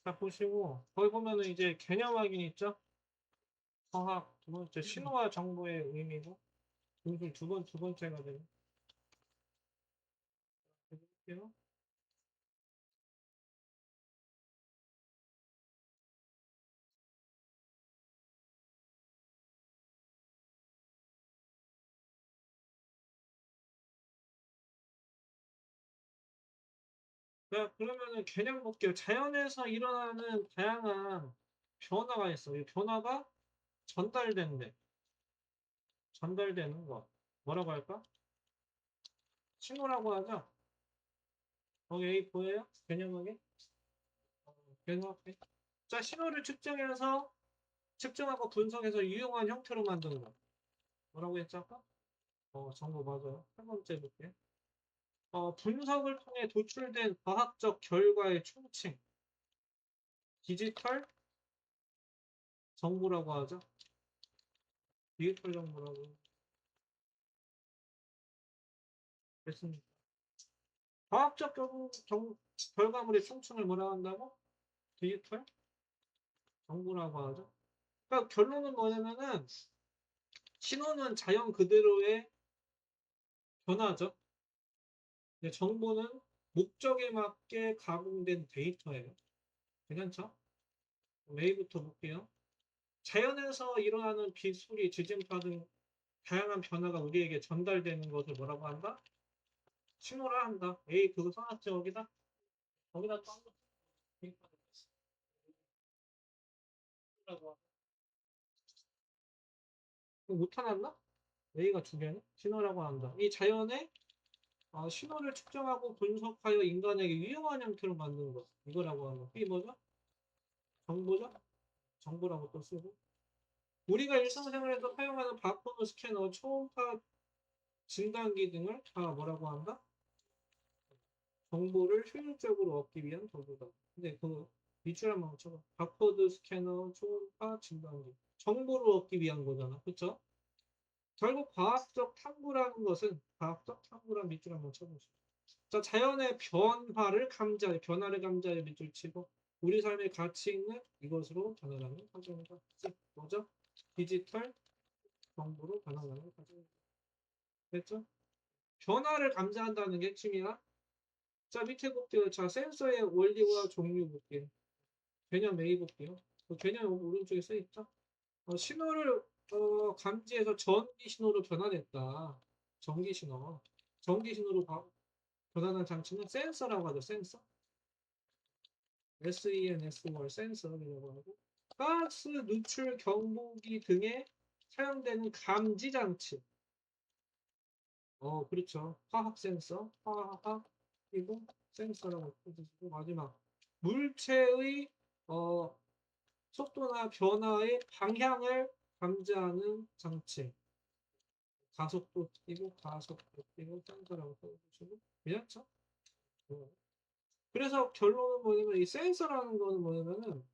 자, 보시고, 거기 보면은 이제 개념 확인 있죠? 화학, 두 번째, 신호와 정보의 의미고, 분술 두 번째가 되네. 해볼게요. 자, 그러면은 개념 볼게요. 자연에서 일어나는 다양한 변화가 있어요. 이 변화가 전달된대. 전달되는 것. 뭐라고 할까? 신호라고 하죠? 거기 A 보여요? 개념하게? 개념하게. 자, 신호를 측정해서, 측정하고 분석해서 유용한 형태로 만드는 거. 뭐라고 했죠, 아까? 정보 맞아요. 한 번째 볼게요. 분석을 통해 도출된 과학적 결과의 총칭, 디지털 정보라고 하죠. 디지털 정보라고 했습니다. 과학적 결과물의 총칭을 뭐라 한다고? 디지털 정보라고 하죠. 그러니까 결론은 뭐냐면은 신호는 자연 그대로의 변화죠. 근데 정보는 목적에 맞게 가공된 데이터예요. 괜찮죠? A부터 볼게요. 자연에서 일어나는 빛, 소리, 지진파 등 다양한 변화가 우리에게 전달되는 것을 뭐라고 한다? 신호라 한다. A 그거 써놨지 여기다? 거기다 또 한번 못 타놨나? A가 두 개네? 신호라고 한다. 이 자연의 신호를 측정하고 분석하여 인간에게 유용한 형태로 만드는 것. 이거라고 하는 거. 이게 뭐죠? 정보죠? 정보라고 또 쓰고. 우리가 일상생활에서 사용하는 바코드 스캐너, 초음파 진단기 등을 다 뭐라고 한다? 정보를 효율적으로 얻기 위한 도구다. 근데 그 밑줄 한번 쳐봐. 바코드 스캐너, 초음파 진단기. 정보를 얻기 위한 거잖아. 그쵸? 결국 과학적 탐구라는 것은 과학적 탐구란 밑줄 한번 쳐보시죠. 자, 자연의 변화를 감지하여 밑줄 치고 우리 삶의 가치 있는 이것으로 변화하는 과정이다. 뭐죠? 디지털 정보로 변화하는 과정이다. 됐죠? 변화를 감지한다는 게 핵심이야. 자, 밑에 볼게요. 자, 센서의 원리와 종류 볼게요. 개념 A 볼게요. 그 개념 오른쪽에 써 있죠? 신호를 감지해서 전기 신호로 변환했다. 전기 신호. 전기 신호로 변환한 장치는 센서라고 하죠. 센서. SENSR 센서라고 하고 가스 누출 경보기 등에 사용되는 감지 장치. 그렇죠. 화학 센서, 화학 그리고 센서라고 해주시고 마지막 물체의 어, 속도나 변화의 방향을 감지하는 장치. 가속도 뛰고 가속도 뛰고 센서라고 써주시고 괜찮죠? 어. 그래서 결론은 뭐냐면 이 센서라는 거는 뭐냐면은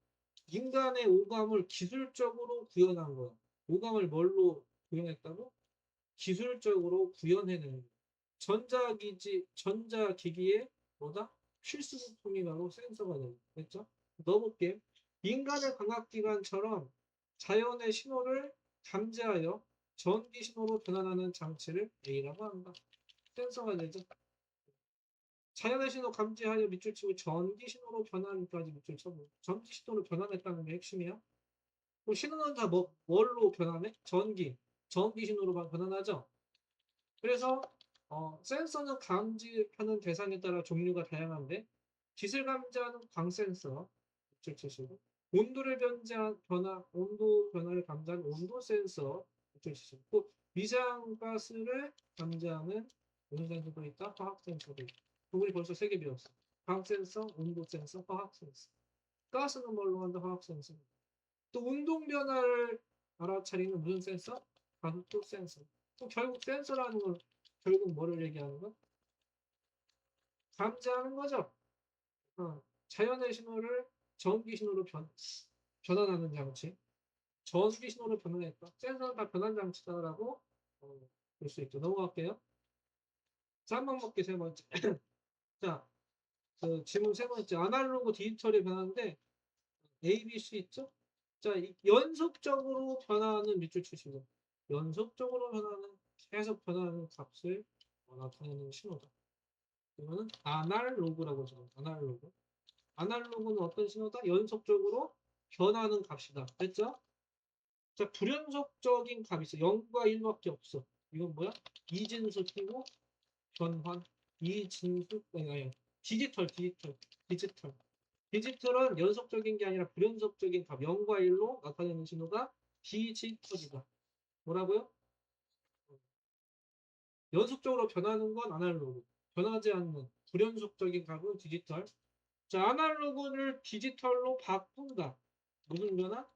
인간의 오감을 기술적으로 구현한 거야. 오감을 뭘로 구현했다고? 기술적으로 구현해내는 거야. 전자기기의 뭐다? 필수 부품이 바로 센서가 되는 거야. 됐죠? 넣어볼게. 인간의 광학기관처럼 자연의 신호를 감지하여 전기 신호로 변환하는 장치를 A라고 한다. 센서가 되죠. 자연의 신호 감지하여 밑줄 치고 전기 신호로 변환까지 밑줄 쳐보. 전기 신호로 변환했다는 게 핵심이야. 그럼 신호는 다 뭘로 변환해? 전기 신호로 변환하죠. 그래서 센서는 감지하는 대상에 따라 종류가 다양한데 빛을 감지하는 광센서 밑줄 치시고 온도 변화를 감지하는 온도 센서 밑줄 치시고 또 미세가스를 감지하는 무슨 센서도 있다? 화학 센서도 있다. 우리 벌써 세 개 배웠어. 광 센서, 온도 센서, 화학 센서. 가스는 뭘로 한다? 화학 센서. 또 운동 변화를 알아차리는 무슨 센서? 관도 센서. 또 결국 센서라는 건 결국 뭐를 얘기하는 거? 감지하는 거죠. 자연의 신호를 전기 신호로 변환하는 장치. 전기 신호로 변환했다. 센서는 다 변환 장치다라고 볼 수 있죠. 넘어갈게요. 자, 한번 볼게요. 세 번째. 자, 그 질문 세 번째. 아날로그 디지털이 변하는데 A, B, C 있죠? 자, 연속적으로 변화하는 밑줄 치시고 연속적으로 변화하는 계속 변화하는 값을 나타내는 신호다. 이거는 아날로그라고 적어요. 아날로그. 아날로그는 어떤 신호다? 연속적으로 변하는 값이다. 됐죠? 자, 불연속적인 값이 있어. 0과 1밖에 없어. 이건 뭐야? 이진수 띄고 변환. 이진수, 아니, 디지털. 디지털은 연속적인 게 아니라 불연속적인 값, 0과 1로 나타내는 신호가 디지털이다. 뭐라고요? 연속적으로 변하는 건 아날로그. 변하지 않는 불연속적인 값은 디지털. 자, 아날로그를 디지털로 바꾼다. 무슨 변화?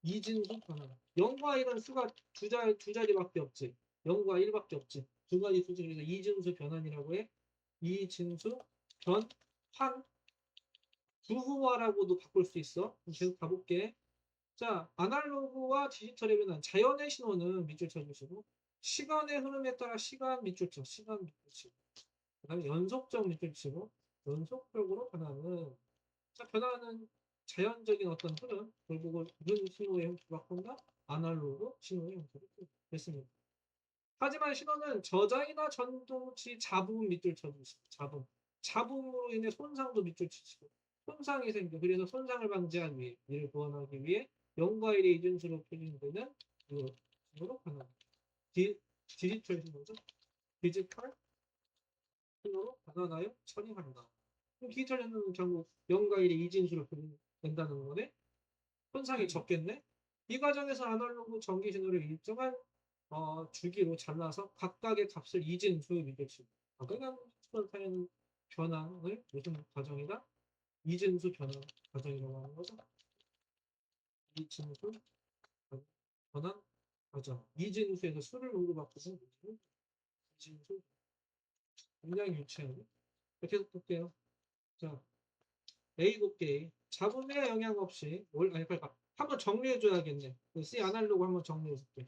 이진수 변화. 0과 1은 수가 두 자리밖에 없지. 0과 1밖에 없지. 두 가지 수지. 그래서 이진수 변환이라고 해. 이진수 변환. 부호화라고도 바꿀 수 있어. 계속 가볼게. 자, 아날로그와 디지털의 변환. 자연의 신호는 밑줄 쳐주시고, 시간의 흐름에 따라 시간 밑줄 쳐. 시간 밑줄 치고. 그 다음에 연속적 밑줄 치고, 연속적으로 변하는 자, 변화는 자연적인 어떤 흐름, 결국은 이런 신호의 형태로 바꾼다? 아날로그 신호의 형태로 됐습니다. 하지만 신호는 저장이나 전동 시 잡음 밑줄 쳐주시고, 잡음으로 인해 손상도 밑줄 치시고, 손상이 생겨. 그래서 손상을 방지하기 위해, 이를 보완하기 위해 0과 1의 이준수로 표준되는 이거 신호로 변합니다. 디지털 신호죠. 디지털 신호로 변하나요? 처리한다. 그럼 디지털 신호는 결국 0과 1의 이진수로 표준된다는 거네. 손상이 적겠네. 이 과정에서 아날로그 전기 신호를 일정한 주기로 잘라서 각각의 값을 이진수 미결치. 각각의 값을 변환을 무슨 과정이다? 이진수 변환 과정이라고 하는 거죠. 이진수 변환 과정. 이진수에서 수를 농도바꾸고 이진수 굉장히 유치하네. 계속 볼게요. 자, A 볼게. 잡음에 영향 없이 아니 그러니까 한번 정리해 줘야겠네. C 아날로그 한번 정리해 줄게.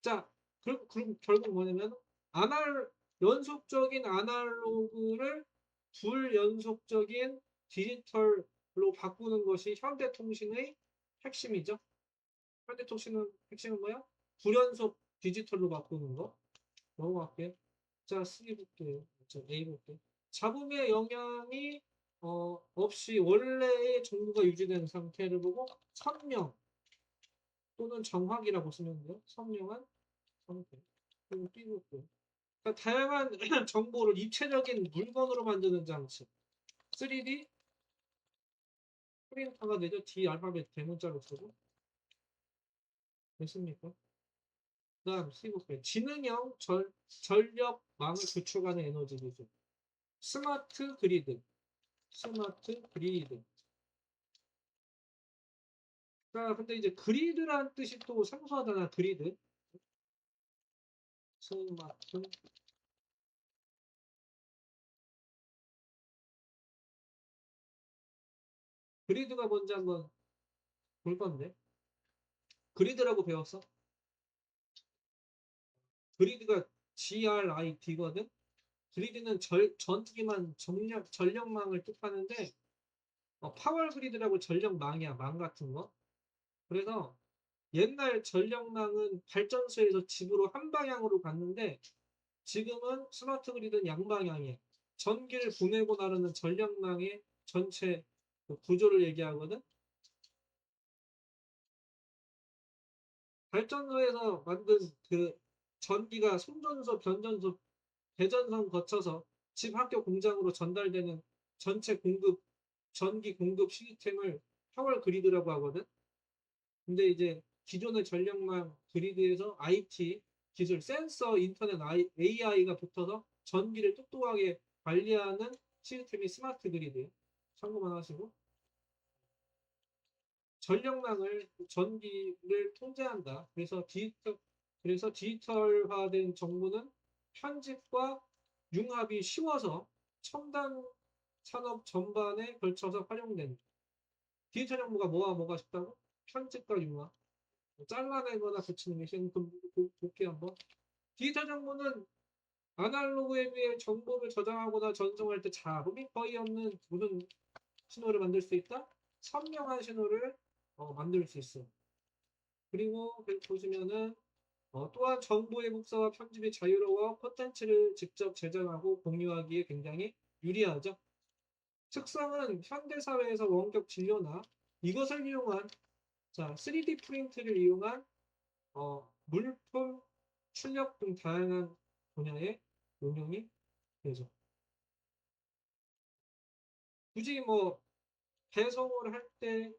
자, 그럼 결국 뭐냐면 연속적인 아날로그를 불연속적인 디지털로 바꾸는 것이 현대통신의 핵심이죠. 현대통신은 핵심은 뭐야? 불연속 디지털로 바꾸는 거. 넘어갈게요. 자, C 볼게요. 자, A 볼게요. 잡음의 영향이 없이 원래의 정보가 유지된 상태를 보고 선명 또는 정확이라고 쓰면 돼요. 선명한 상태. 그리고 띄고 그러니까 다양한 정보를 입체적인 물건으로 만드는 장치. 3D 프린터가 되죠. D 알파벳 대문자로 쓰고. 됐습니까? 그 다음 C9배. 지능형 전력망을 구축하는 에너지 기술. 스마트 그리드. 스마트 그리드. 자, 근데 이제 그리드라는 뜻이 또 생소하잖아. 그리드. 스마트 그리드가 뭔지 한번 볼 건데. 그리드라고 배웠어? 그리드가 GRID거든? 그리드는 전기만 전력망을 뜻하는데 파월 그리드라고 전력망이야. 망 같은 거. 그래서 옛날 전력망은 발전소에서 집으로 한 방향으로 갔는데 지금은 스마트 그리드는 양방향이야. 전기를 보내고 나르는 전력망의 전체 그 구조를 얘기하거든. 발전소에서 만든 그 전기가 송전소, 변전소, 배전선 거쳐서 집 학교 공장으로 전달되는 전체 전기 공급 시스템을 파월 그리드라고 하거든. 근데 이제 기존의 전력망 그리드에서 IT 기술, 센서, 인터넷, AI가 붙어서 전기를 똑똑하게 관리하는 시스템이 스마트 그리드. 참고만 하시고. 전력망을 전기를 통제한다. 그래서 디지털화된 정보는 편집과 융합이 쉬워서 첨단 산업 전반에 걸쳐서 활용된다. 디지털 정보가 뭐가 쉽다고? 편집과 융합. 잘라내거나 붙이는 게 쉬운. 볼게 한번. 디지털 정보는 아날로그에 비해 정보를 저장하거나 전송할 때 잡음이 거의 없는 무슨 신호를 만들 수 있다? 선명한 신호를 만들 수 있어요. 그리고 보시면은 또한 정보의 복사와 편집이 자유로워 콘텐츠를 직접 제작하고 공유하기에 굉장히 유리하죠. 특성은 현대사회에서 원격 진료나 이것을 이용한 3D 프린트를 이용한 물품 출력 등 다양한 분야에 응용이 되죠. 굳이 뭐 배송을 할 때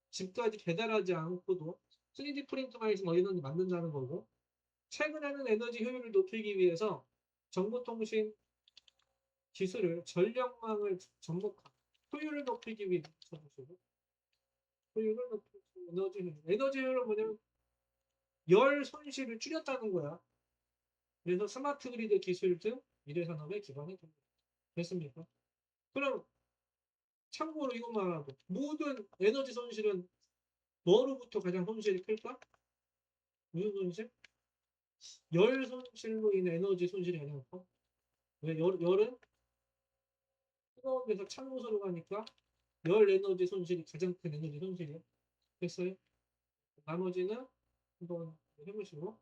집까지 배달하지 않고도 3D 프린터가 있으면 어디든지 만든다는 거고, 최근에는 에너지 효율을 높이기 위해서 정보통신 기술을 전력망을 접목한 효율을 높이기 위해서 효율을 높이기 에너지 효율은 뭐냐면 열 손실을 줄였다는 거야. 그래서 스마트 그리드 기술 등 미래 산업의 기반이 됩니다. 됐습니까? 그럼 참고로 이것만 알아도 모든 에너지 손실은 뭐로부터 가장 손실이 클까? 무슨 손실? 열 손실로 인해 에너지 손실이 가장 커. 왜? 열은 뜨거운 데서 찬 곳으로 가니까 열 에너지 손실이 가장 큰 에너지 손실이에요. 됐어요? 나머지는 한번 해보시고